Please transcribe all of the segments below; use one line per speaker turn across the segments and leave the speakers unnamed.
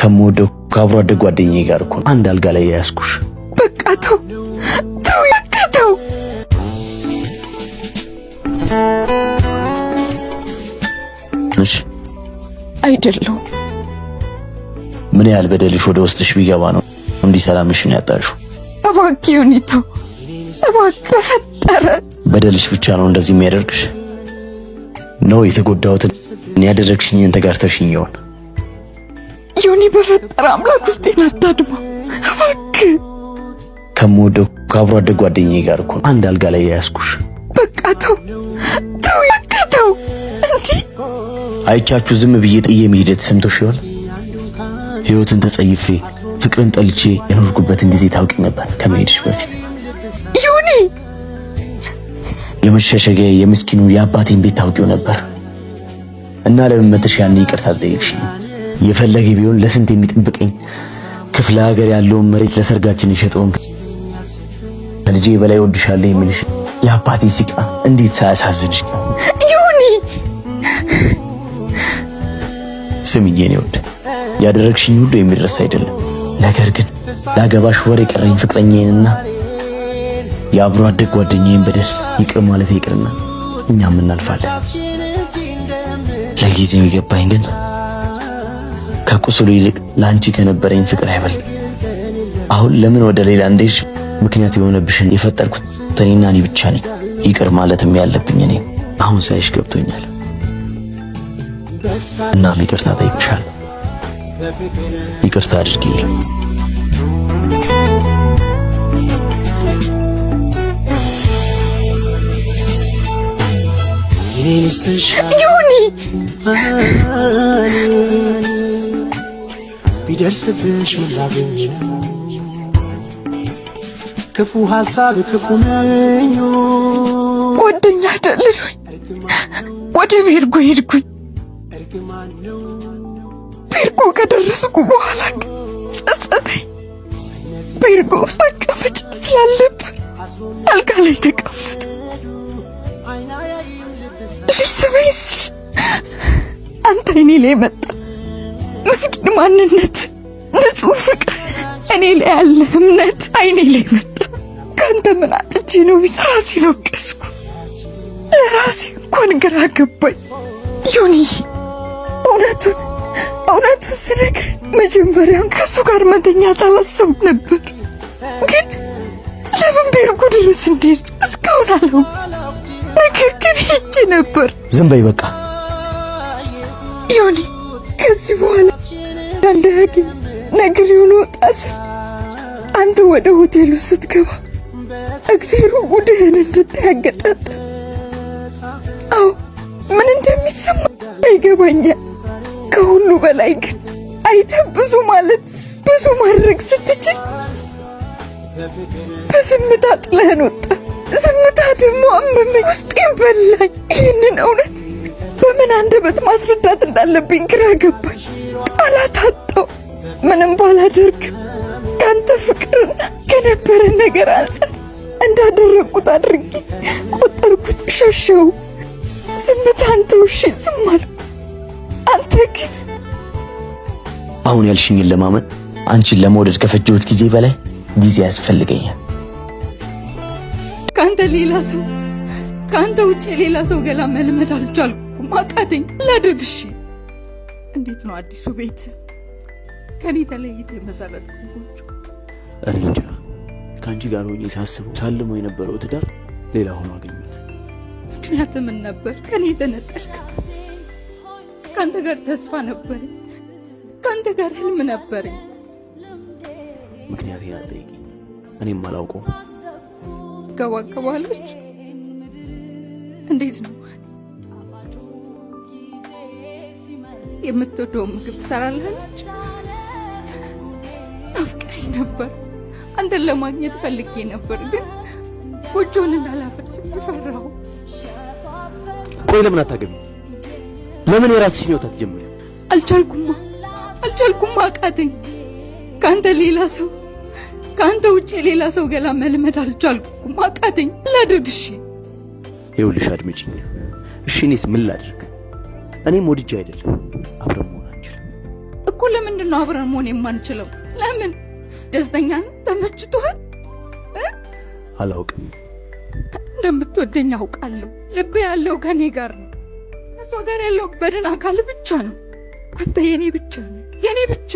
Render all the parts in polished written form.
ከምወደው ከአብሮ አደግ ጓደኛዬ ጋር እኮ አንድ አልጋ ላይ ያስኩሽ።
በቃ ተው ተው፣ በቃ ተው።
እሺ
አይደለም።
ምን ያህል በደልሽ ወደ ውስጥሽ ቢገባ ነው እንዲህ ሰላምሽን ያጣሽው?
እባክህ ዮኒቶ፣ እባክህ በፈጠረ።
በደልሽ ብቻ ነው እንደዚህ የሚያደርግሽ ነው? የተጎዳሁትን ያደረግሽኝን ተጋርተሽኝ ይሆን?
ዮኒ በፈጠረ አምላክ ውስጤን አታድማው እባክህ።
ከምወደው ከአብሮ አደግ ጓደኛዬ ጋር እኮ አንድ አልጋ ላይ ያስኩሽ።
በቃ ተው ተው፣ በቃ ተው። እንዴ
አይቻችሁ ዝም ብዬ ጥዬ መሄድ ተሰምቶሽ ይሆን? ህይወትን ተጸይፌ ፍቅርን ጠልቼ የኖርኩበትን ጊዜ ታውቂ ነበር ከመሄድሽ በፊት።
ዮኒ
የመሸሸጊያ የምስኪኑ የአባቴን ቤት ታውቂው ነበር እና ለምን መተሽ ያኔ ይቅርታ ጠይቅሽኝ? የፈለገ ቢሆን ለስንት የሚጠብቀኝ ክፍለ ሀገር ያለውን መሬት ለሰርጋችን የሸጠውን ከልጄ በላይ ወድሻለሁ የሚልሽ የአባቴ ሲቃ እንዴት ሳያሳዝንሽ!
ዮኒ
ስሚኝ የኔ ወድ፣ ያደረግሽኝ ሁሉ የሚረሳ አይደለም። ነገር ግን ላገባሽ ወር የቀረኝ ፍቅረኛዬንና የአብሮ አደግ ጓደኛዬን በደል ይቅር ማለት ይቅርና እኛም እናልፋለን። ለጊዜው የገባኝ ግን ከቁስሉ ይልቅ ላንቺ ከነበረኝ ፍቅር አይበልጥ። አሁን ለምን ወደ ሌላ እንደሽ ምክንያት የሆነብሽን የፈጠርኩት እኔና እኔ ብቻ ነኝ። ይቅር ማለትም ያለብኝ እኔ አሁን ሳይሽ ገብቶኛል። እናም ይቅርታ ጠይቅሻለሁ። ይቅርታ አድርጊልኝ።
ዮኒ
ቢደርስብሽ ምን ላገኝ? ክፉ ሐሳብ ክፉ ነኝ።
ጓደኛ አይደለሁኝ። ወደ ቤርጎ ሄድኩኝ። ቤርጎ ከደረስኩ በኋላ ጸጸተኝ። ቤርጎ ውስጥ መቀመጫ ስላልነበር አልጋ ላይ ተቀመጡ። ሊስመኝ ሲል አንተ እኔ ላይ መጣ። ምስኪን ማንነት፣ ንጹህ ፍቅር፣ እኔ ላይ ያለ እምነት አይኔ ላይ መጣ። ካንተ ምን አጥቼ ነው ራሴን ወቀስኩ። ለራሴ እንኳን ግራ ገባኝ። ዮኒ እውነቱን ስነግር መጀመሪያም ከሱ ጋር መተኛት አላሰብኩም ነበር። ግን ለምን ቤርጎ ድረስ እንዴት እስካሁን አላውቅም። ነገር ግን ሄጄ ነበር።
ዝም በይ በቃ
ዮኒ። ከዚህ በኋላ እንዳያገኝ ነግሬው ልወጣ ስል አንተ ወደ ሆቴሉ ስትገባ እግዜሩ ጉድህን እንድታያገጣጣ። አዎ ምን እንደሚሰማ አይገባኛል። ከሁሉ በላይ ግን አይተህ ብዙ ማለት ብዙ ማድረግ ስትችል በዝምታ ጥለህን ወጣ። ዝምታ ደግሞ አመመኝ፣ ውስጤን በላኝ። ይህንን እውነት በምን አንደበት ማስረዳት እንዳለብኝ ግራ ገባኝ። ቃላት አጣሁ። ምንም ባላደርግም ካንተ ፍቅርና ከነበረን ነገር አንፃር እንዳደረግኩት አድርጌ ቆጠርኩት፣ ሸሸው። ዝምታን ተውሼ ዝም አልኩ። አንተ ግን
አሁን ያልሽኝን ለማመን አንቺን ለመውደድ ከፈጀሁት ጊዜ በላይ ጊዜ ያስፈልገኛል።
ካንተ ውጭ ሌላ ሰው ገላ መልመድ አልቻልኩም፣ አቃተኝ። ላድርግሽ። እንዴት ነው አዲሱ ቤት? ከኔ ተለይተ የመሰረትኩት ጎጆ?
እኔ እንጃ። ከአንቺ ጋር ሆኜ ሳስበው ሳልመው የነበረው ትዳር ሌላ ሆኖ አገኘሁት።
ምክንያት ምን ነበር? ከኔ ተነጠልክ። ካንተ ጋር ተስፋ ነበረኝ፣ ካንተ ጋር ህልም ነበረኝ።
ምክንያት ያጠይቂ እኔም አላውቀው።
ገባለች። እንዴት ነው የምትወደው ምግብ ትሰራለች? ናፍቀኝ ነበር። አንተን ለማግኘት ፈልጌ ነበር፣ ግን ጎጆን እንዳላፈርስ ፈራሁ።
ቆይ ለምን አታገቢ? ለምን የራስሽን ህይወት አትጀምሪ?
አልቻልኩማ፣ አቃተኝ። ካንተ ውጭ ሌላ ሰው ገላ መልመድ አልቻልኩም፣ አቃተኝ። ላድርግሽ?
ይኸውልሽ አድምጪኝ እሺ። እኔስ ምን ላድርግ? እኔም ወድጄ አይደለም አብረን መሆን አንችልም
እኮ። እኮ ለምንድን ነው አብረን መሆን የማንችለው? ለምን? ደስተኛ ነህ? ተመችቶሃል?
አላውቅም።
እንደምትወደኝ አውቃለሁ። ልቤ ያለው ከኔ ጋር ነው። እሷ ጋር ያለው በድን አካል ብቻ ነው። አንተ የኔ ብቻ ነህ፣ የኔ ብቻ።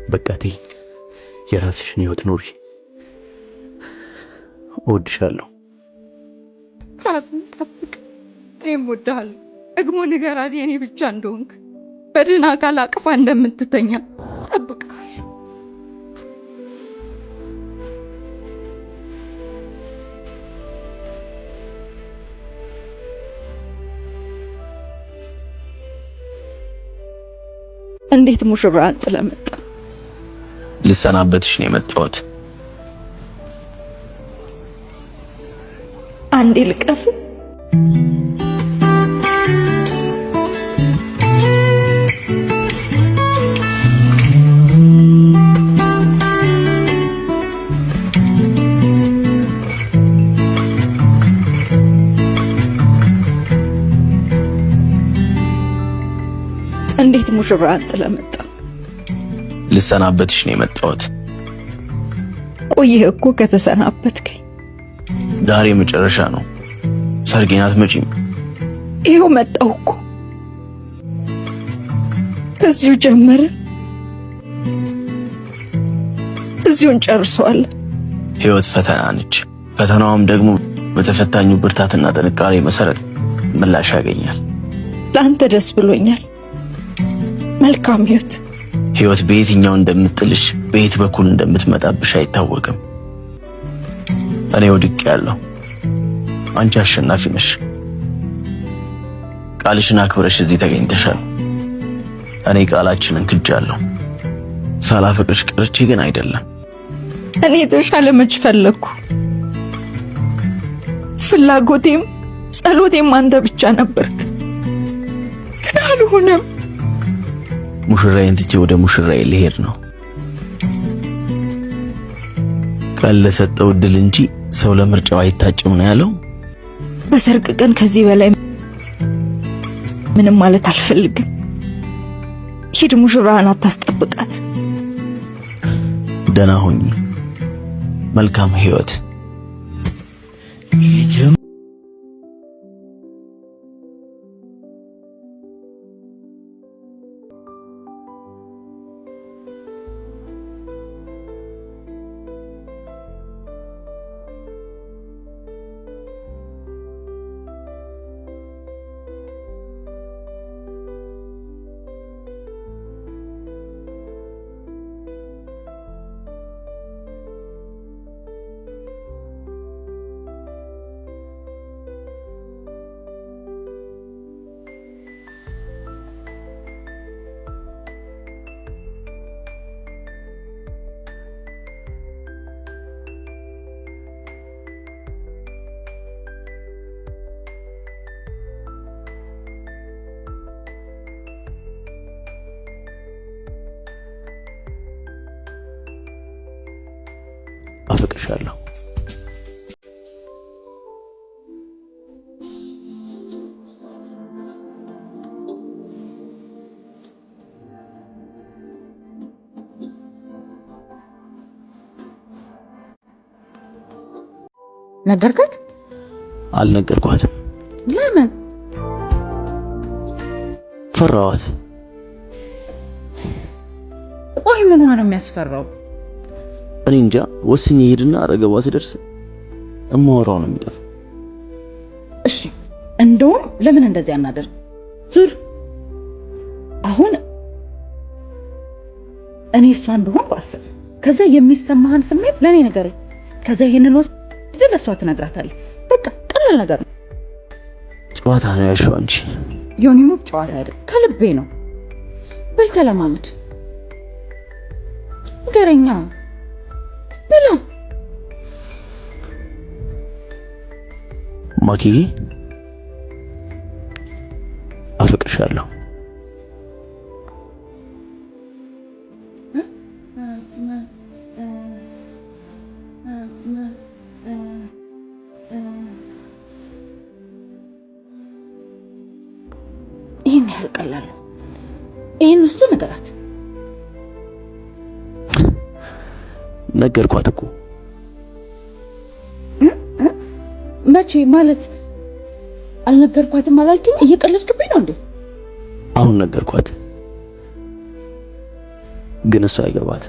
በቃ ተይ፣ የራስሽን ህይወት ኑሪ። እወድሻለሁ።
ራስን ጠብቅ። እኔም እወድሃለሁ። ደግሞ ንገራት የኔ ብቻ እንደሆንክ፣ በድን አካል አቅፋ እንደምትተኛ ጠብቃለሁ። እንዴት ሙሽራን ስለመጣ
ልሰናበትሽ ነው የመጣሁት።
አንዴ ልቀፍ። እንዴት ሙሽራን ስለመጣ
ልሰናበትሽ ነው የመጣሁት።
ቆየህ እኮ ከተሰናበትከኝ።
ዛሬ መጨረሻ ነው። ሰርጌን አትመጪም?
ይኸው መጣሁ እኮ። እዚሁ ጀመርን፣ እዚሁ እንጨርሰዋለን።
ህይወት ፈተና ነች። ፈተናውም ደግሞ በተፈታኙ ብርታትና ጥንካሬ መሰረት ምላሽ ያገኛል።
ለአንተ ደስ ብሎኛል። መልካም ህይወት።
ህይወት በየትኛው እንደምትጥልሽ በየት በኩል እንደምትመጣብሽ አይታወቅም። እኔ ወድቄያለሁ፣ አንቺ አሸናፊ ነሽ። ቃልሽን አክብረሽ እዚህ ተገኝተሻል። እኔ ቃላችንን ክጃለሁ። ሳላፈቅርሽ ቀርቼ ግን አይደለም።
እኔ የተሻለ መች ፈለግኩ። ፍላጎቴም ጸሎቴም አንተ ብቻ ነበርክ፣ ግን አልሆነም።
ሙሽራዬን ትቼ ወደ ሙሽራዬ ልሄድ ነው። ቃል ለሰጠው እድል እንጂ ሰው ለምርጫው አይታጭም ነው ያለው።
በሰርግ ቀን ከዚህ በላይ ምንም ማለት አልፈልግም። ሂድ፣ ሙሽራህን አታስጠብቃት።
ደህና ሁኚ። መልካም ህይወት። አፈቅርሻለሁ።
ነገርካት?
አልነገርኳትም።
ለምን?
ፈራዋት።
ቆይ ምን ነው የሚያስፈራው?
እኔ እንጃ። ወስኜ ሄድና አጠገቧ ስደርስ እማወራው ነው የሚጠፋ።
እሺ እንደውም ለምን እንደዚህ አናደርግ? ዙር አሁን እኔ እሷ እንደሆንኩ አስብ። ከዛ የሚሰማህን ስሜት ለኔ ንገረኝ። ከዛ ይሄንን ወስደህ ለሷ ትነግራታለህ። በቃ ቀላል ነገር ነው።
ጨዋታ ነው ያልሽው አንቺ።
ዮኒ ሞት ጨዋታ አይደል፣ ከልቤ ነው። በል ተለማመድ። ንገረኛ በላ።
ማኪዬ አፈቅርሻለሁ።
ይሄን ያህል ቀላል ነው።
ይሄን ወስዶ ነገራት።
ነገርኳት እኮ።
መቼ ማለት? አልነገርኳትም አላልከኝ? እየቀለድክብኝ ነው እንዴ?
አሁን ነገርኳት፣ ግን እሷ አይገባት።